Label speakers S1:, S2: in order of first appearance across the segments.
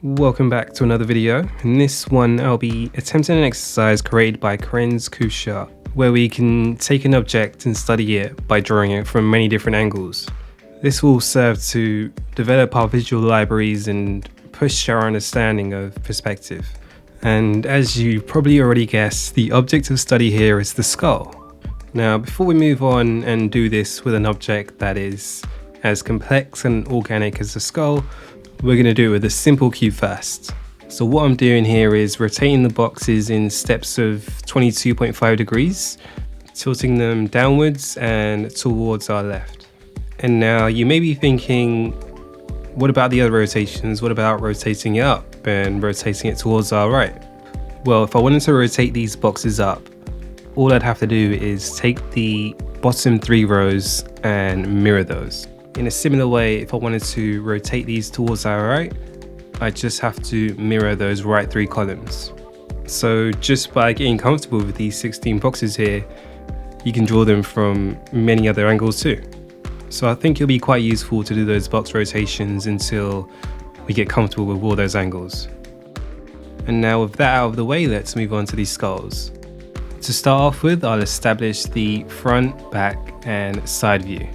S1: Welcome back to another video. In this one I'll be attempting an exercise created by Krenz Kusha, where we can take an object and study it by drawing it from many different angles. This will serve to develop our visual libraries and push our understanding of perspective. And as you probably already guessed, the object of study here is the skull. Now before we move on and do this with an object that is as complex and organic as the skull, we're going to do it with a simple cube first. So what I'm doing here is rotating the boxes in steps of 22.5 degrees, tilting them downwards and towards our left. And now you may be thinking, what about the other rotations? What about rotating it up and rotating it towards our right? Well, if I wanted to rotate these boxes up, all I'd have to do is take the bottom 3 rows and mirror those. In a similar way, if I wanted to rotate these towards our right, I just have to mirror those right 3 columns. So just by getting comfortable with these 16 boxes here, you can draw them from many other angles too. So I think it'll be quite useful to do those box rotations until we get comfortable with all those angles. And now with that out of the way, let's move on to these skulls. To start off with, I'll establish the front, back and side view.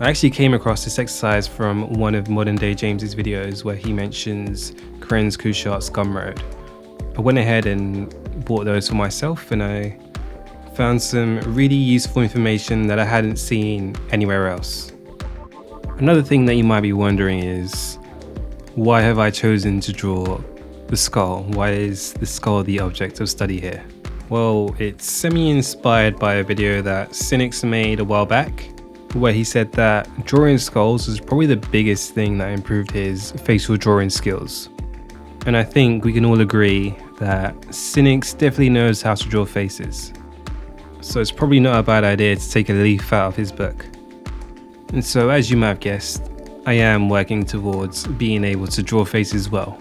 S1: I actually came across this exercise from one of Modern Day James's videos where he mentions Krenz Kusha's Gumroad. I went ahead and bought those for myself and I found some really useful information that I hadn't seen anywhere else. Another thing that you might be wondering is, why have I chosen to draw the skull? Why is the skull the object of study here? Well, it's semi-inspired by a video that Sinix made a while back, where he said that drawing skulls was probably the biggest thing that improved his facial drawing skills. And I think we can all agree that Sinix definitely knows how to draw faces. So it's probably not a bad idea to take a leaf out of his book. And so as you might have guessed, I am working towards being able to draw faces well.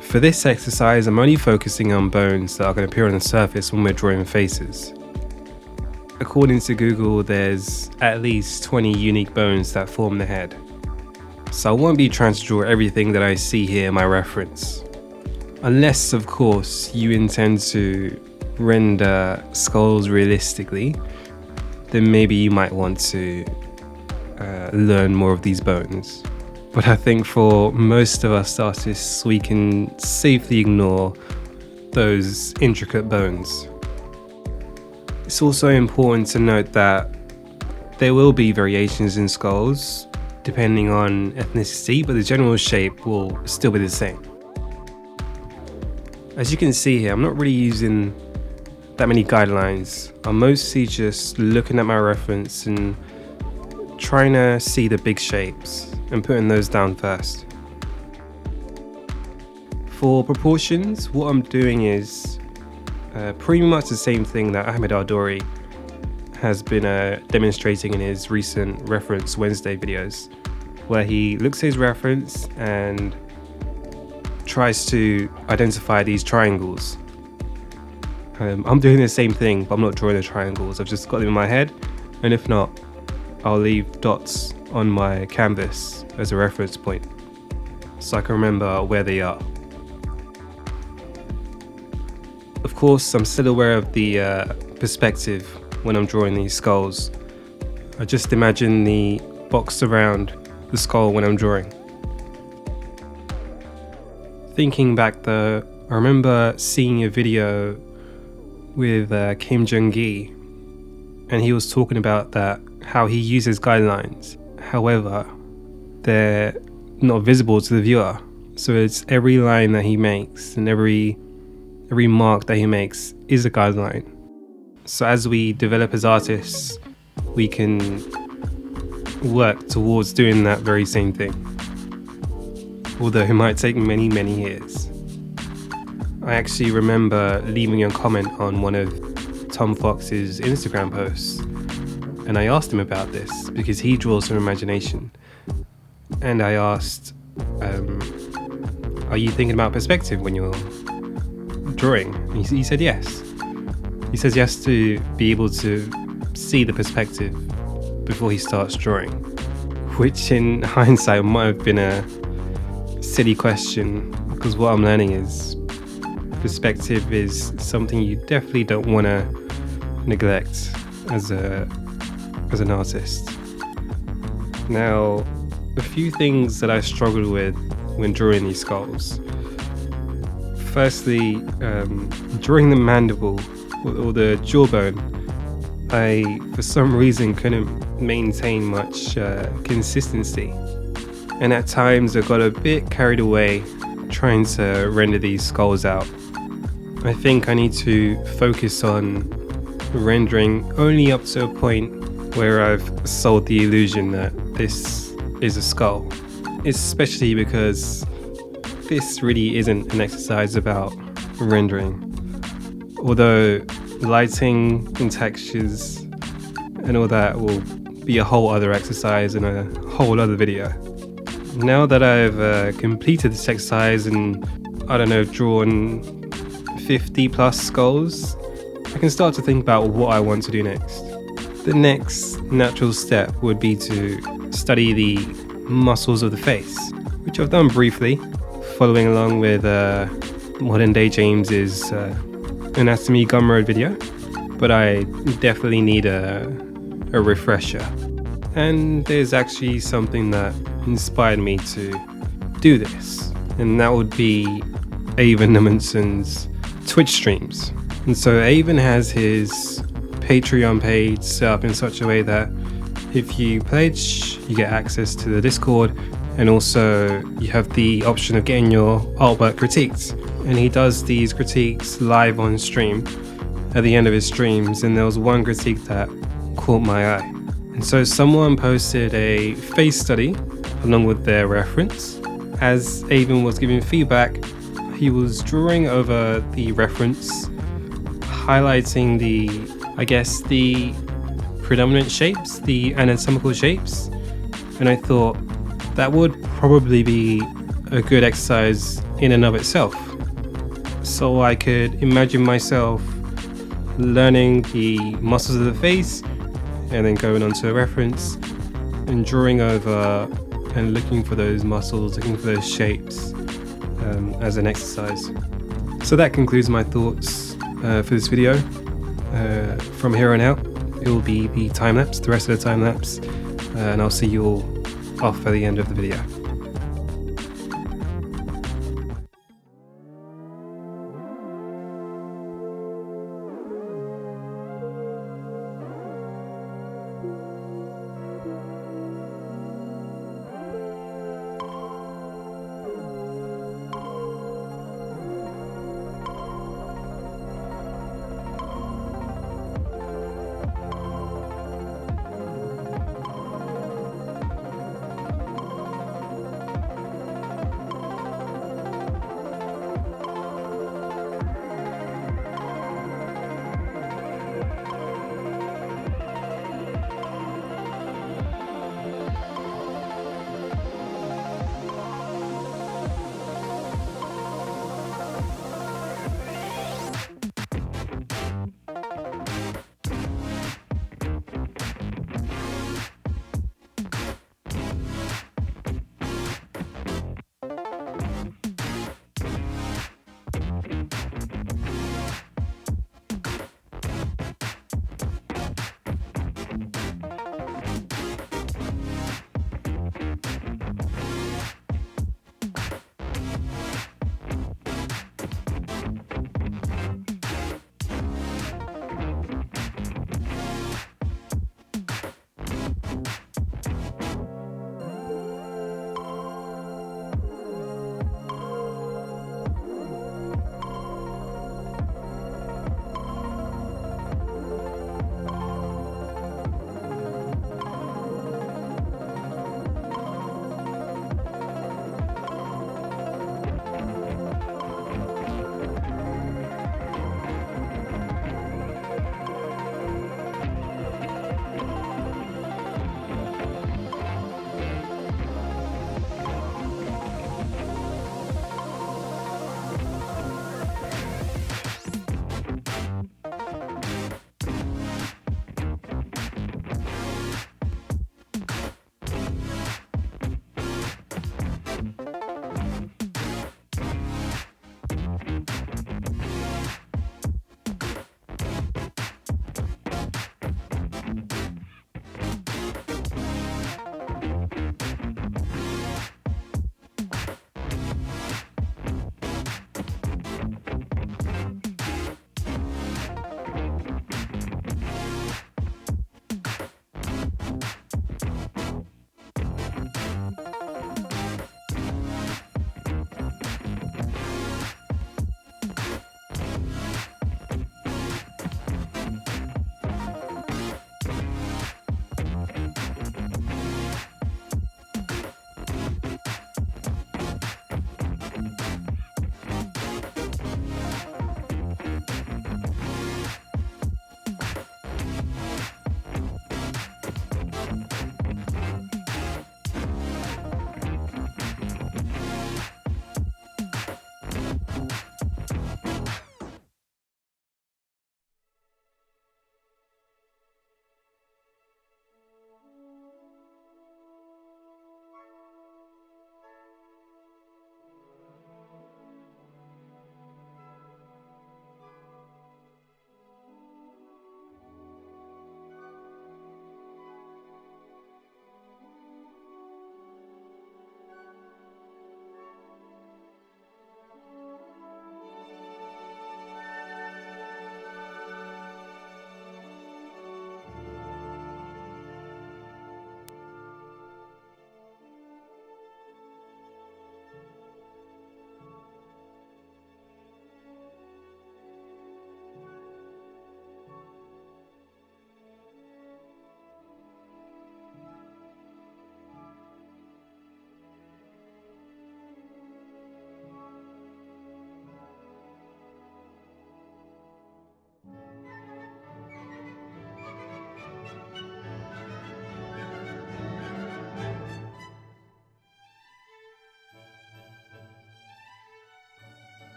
S1: For this exercise, I'm only focusing on bones that are going to appear on the surface when we're drawing faces. According to Google, there's at least 20 unique bones that form the head. So I won't be trying to draw everything that I see here in my reference. Unless, of course, you intend to render skulls realistically, then maybe you might want to learn more of these bones. But I think for most of us artists, we can safely ignore those intricate bones. It's also important to note that there will be variations in skulls depending on ethnicity, but the general shape will still be the same. As you can see here, I'm not really using that many guidelines. I'm mostly just looking at my reference and trying to see the big shapes and putting those down first. For proportions, what I'm doing is pretty much the same thing that Ahmed Ardori has been demonstrating in his recent Reference Wednesday videos, where he looks at his reference and tries to identify these triangles. I'm doing the same thing, but I'm not drawing the triangles. I've just got them in my head, and if not, I'll leave dots on my canvas as a reference point so I can remember where they are. Of course, I'm still aware of the perspective when I'm drawing these skulls. I just imagine the box around the skull when I'm drawing. Thinking back though, I remember seeing a video with Kim Jung-gi, and he was talking about that, how he uses guidelines. However, they're not visible to the viewer. So it's every line that he makes and every mark that he makes is a guideline. So as we develop as artists, we can work towards doing that very same thing. Although it might take many, many years. I actually remember leaving a comment on one of Tom Fox's Instagram posts, and I asked him about this because he draws from imagination. And I asked, are you thinking about perspective when you're drawing? He said yes. He says yes to be able to see the perspective before he starts drawing. which in hindsight might have been a silly question, because what I'm learning is perspective is something you definitely don't want to neglect as an artist. Now, a few things that I struggled with when drawing these skulls. Firstly, drawing the mandible or the jawbone, I for some reason couldn't maintain much consistency, and at times I got a bit carried away trying to render these skulls out. I think I need to focus on rendering only up to a point where I've sold the illusion that this is a skull, especially because this really isn't an exercise about rendering. Although lighting and textures and all that will be a whole other exercise in a whole other video. Now that I've completed this exercise and, I don't know, drawn 50 plus skulls, I can start to think about what I want to do next. The next natural step would be to study the muscles of the face, which I've done briefly, following along with modern day James's Anatomy Gumroad video, but I definitely need a refresher. And there's actually something that inspired me to do this, and that would be Avon Nummenson's Twitch streams. And so Avon has his Patreon page set up in such a way that if you pledge, you get access to the Discord, and also you have the option of getting your artwork critiqued. And he does these critiques live on stream at the end of his streams, and there was one critique that caught my eye. And so someone posted a face study along with their reference. As Avon was giving feedback, he was drawing over the reference, highlighting the predominant shapes, the anatomical shapes, and I thought that would probably be a good exercise in and of itself. So I could imagine myself learning the muscles of the face and then going on to a reference and drawing over and looking for those muscles, looking for those shapes as an exercise. So that concludes my thoughts for this video. From here on out, it will be the time lapse, the rest of the time lapse, and I'll see you all off at the end of the video.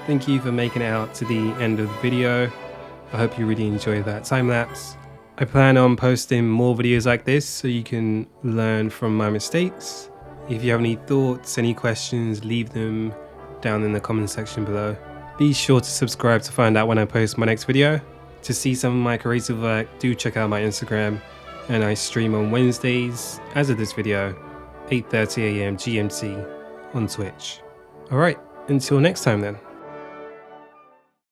S1: Thank you for making it out to the end of the video. I hope you really enjoyed that time lapse. I plan on posting more videos like this so you can learn from my mistakes. If you have any thoughts, any questions, leave them down in the comment section below. Be sure to subscribe to find out when I post my next video. To see some of my creative work, do check out my Instagram, and I stream on Wednesdays, as of this video, 8:30 AM GMT on Twitch. Alright, until next time then.